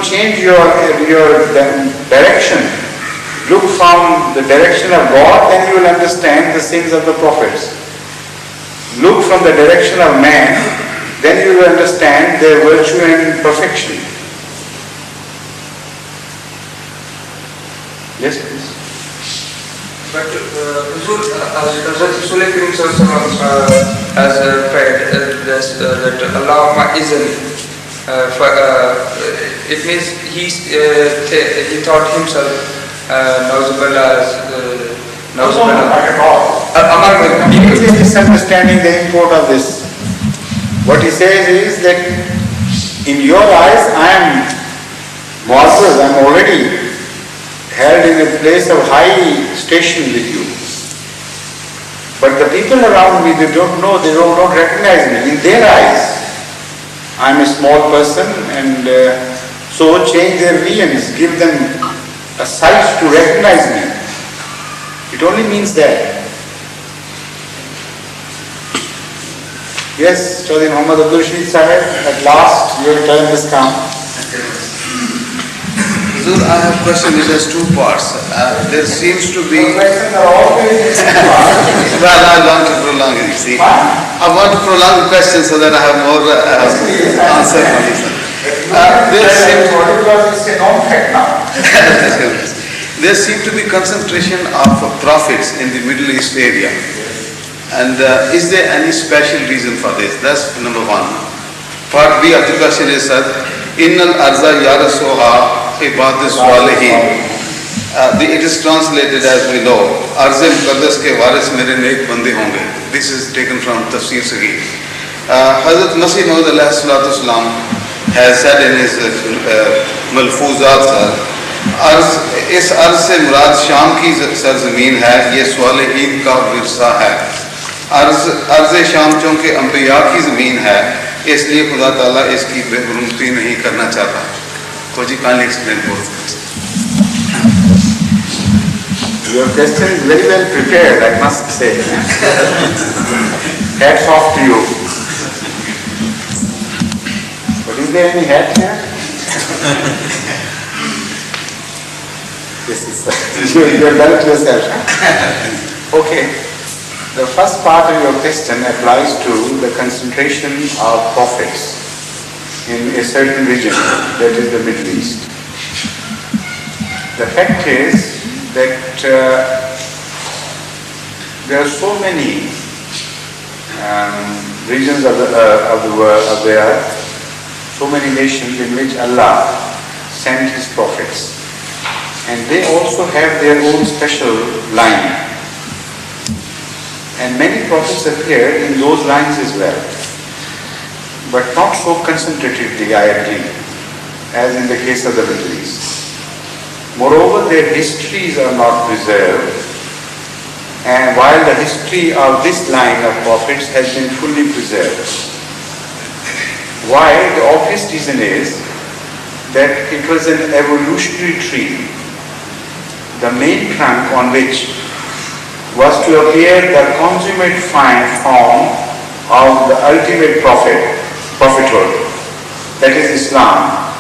change your direction. Look from the direction of God, then you will understand the sins of the prophets. Look from the direction of man, then you will understand their virtue and perfection. Yes, please. But Rasul Karim has read that Allah isn't. It means he thought himself He is misunderstanding the import of this. What he says is that in your eyes I am Muazzaz, I am already held in a place of high station with you. But the people around me, they don't know, they don't recognize me. In their eyes, I am a small person, and so change their visions, give them a sight to recognize me. It only means that. Yes, Chaudhry Muhammad Abdul Rashid Sahib, at last your turn has come. Huzur, I have a question which has two parts. There seems to be... Questions are always Well, I want to prolong it, you see. I want to prolong the question so that I have more answer from you. There seems to be concentration of prophets in the Middle East area. And is there any special reason for this? That's number one. Part B of the question is, Innal arza yarasuha ibadis walihin. It is translated as we know, Arz-e Muqaddas ke waris mere nek bande honge. This is taken from Tafsir Saghir. Hazrat Masih Maud alayhi salatu wasalam has said in his Malfuzat, इस अर्ज से मुराद शाम की सरजमीन है, ये स्वालिहीन का विरसा है. अर्ज शाम चूँकि अंबिया की ज़मीन है, इसलिए खुदा ताला इसकी बेरुमती नहीं करना चाहता. Koji can't explain both. Your question is very well prepared, I must say. Hats off to you. But is there any hat here? Yes, you have done it yourself. Okay. The first part of your question applies to the concentration of prophets in a certain region, that is the Middle East. The fact is that there are so many regions of the world, of the earth, so many nations in which Allah sent His prophets, and they also have their own special line. And many prophets appeared in those lines as well, but not so concentratedly, I agree, as in the case of the Middle East. Moreover, their histories are not preserved, and while the history of this line of prophets has been fully preserved. Why? The obvious reason is that it was an evolutionary tree. The main trunk on which was to appear the consummate form of the ultimate prophethood, that is Islam,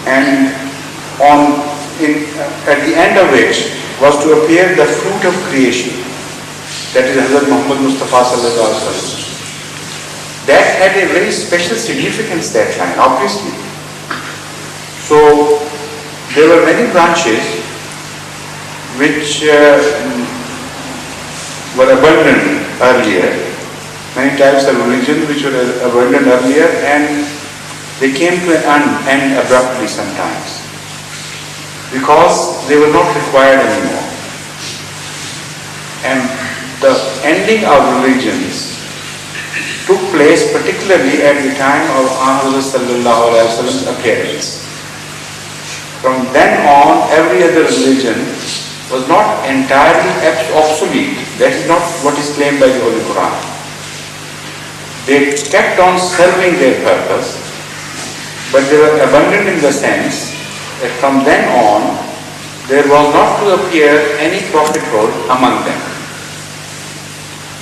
and at the end of which was to appear the fruit of creation, that is Hazrat Muhammad Mustafa sallallahu alaihi wasallam. That had a very special significance, that line, obviously. So there were many branches which were abundant earlier, many types of religion which were abundant earlier, and they came to an end abruptly sometimes because they were not required anymore. And the ending of religions took place particularly at the time of Muhammad sallallahu alaihi wasallam's appearance. From then on, every other religion was not entirely obsolete. That is not what is claimed by the Holy Quran. They kept on serving their purpose, but they were abundant in the sense that from then on, there was not to appear any prophethood among them.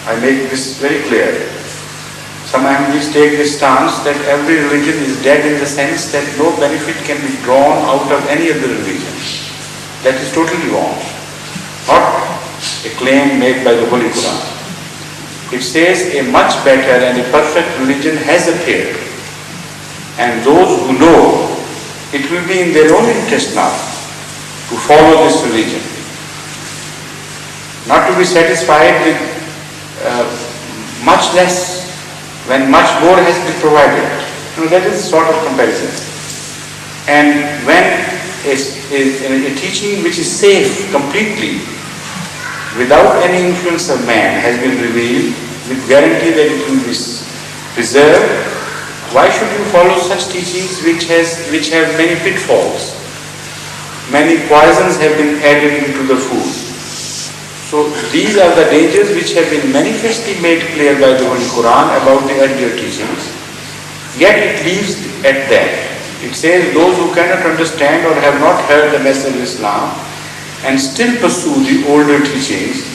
I make this very clear. some Ahmadis take this stance that every religion is dead in the sense that no benefit can be drawn out of any other religion. That is totally wrong. Not a claim made by the Holy Quran. It says a much better and a perfect religion has appeared, and those who know, it will be in their own interest now to follow this religion. Not to be satisfied with much less when much more has been provided. That is sort of comparison. And when a teaching which is safe completely, without any influence of man, has been revealed, with guarantee that it will be preserved, why should you follow such teachings which have many pitfalls? Many poisons have been added into the food. So these are the dangers which have been manifestly made clear by the Holy Quran about the earlier teachings. Yet it leaves at that. It says those who cannot understand or have not heard the message of Islam and still pursue the older teachings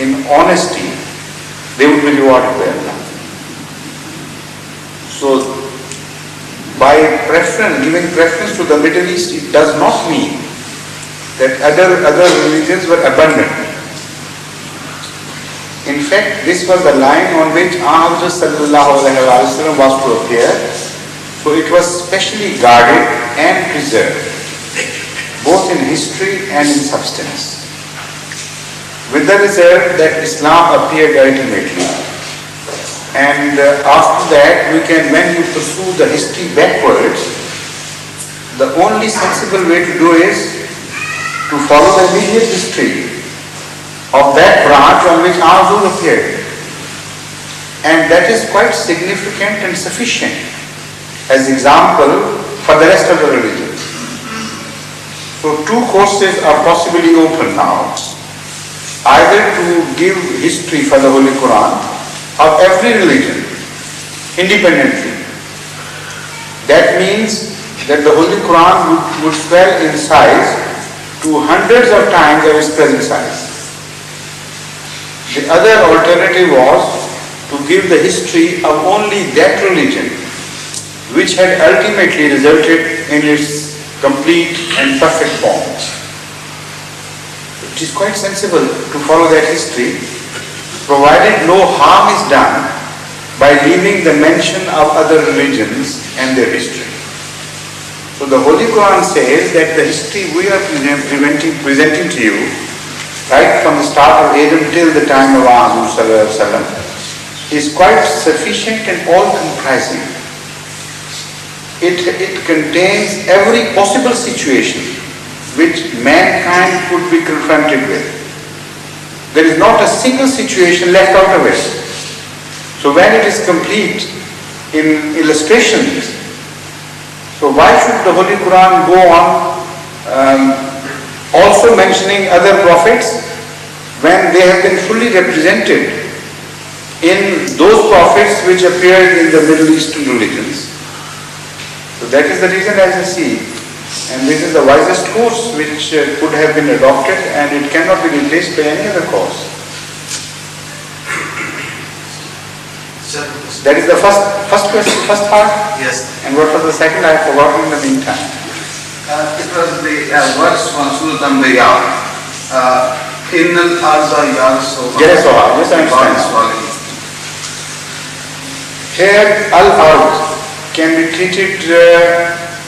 in honesty, they will be rewarded by Allah. So by preference, giving preference to the Middle East, it does not mean that other religions were abandoned. In fact, this was the line on which Ahmad sallallahu alaihi wasallam was to appear. So it was specially guarded and preserved, both in history and in substance. With the result that Islam appeared ultimately. And after that, when you pursue the history backwards, the only sensible way to do is to follow the immediate history of that branch on which Rasul appeared. And that is quite significant and sufficient as example for the rest of the religions. So two courses are possibly open now. Either to give history for the Holy Quran of every religion independently. That means that the Holy Quran would swell in size to hundreds of times of its present size. The other alternative was to give the history of only that religion which had ultimately resulted in its complete and perfect form. It is quite sensible to follow that history, provided no harm is done by leaving the mention of other religions and their history. So the Holy Quran says that the history we are presenting to you, right from the start of Adam till the time of Rasul is quite sufficient and all-comprising. It contains every possible situation which mankind could be confronted with. There is not a single situation left out of it. So when it is complete in illustrations, so why should the Holy Quran go on also mentioning other prophets when they have been fully represented in those prophets which appeared in the Middle Eastern religions? So that is the reason, as I see, and this is the wisest course which could have been adopted, and it cannot be replaced by any other course. That is the first question, first part? Yes. And what was the second? I have forgotten in the meantime. It was the verse from Surah Anbiya. Innal arza yarso. Yes, I understand. Here, al-ard can be treated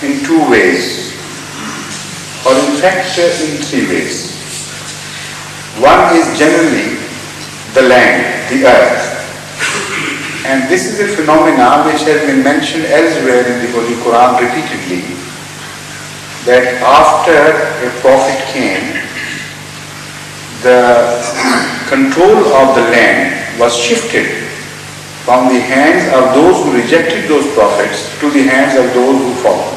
in two ways, or in fact in three ways. One is generally the land, the earth. And this is a phenomenon which has been mentioned elsewhere in the Holy Quran repeatedly, that after a prophet came, the control of the land was shifted from the hands of those who rejected those prophets to the hands of those who followed.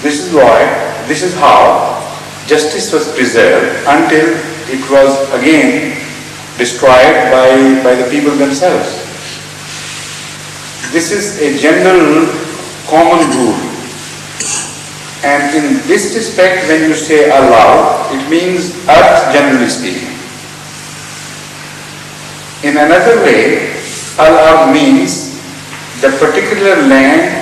This is how justice was preserved until it was again destroyed by the people themselves. This is a general common rule. And in this respect, when you say Allah, it means earth generally speaking. In another way, al-ard means the particular land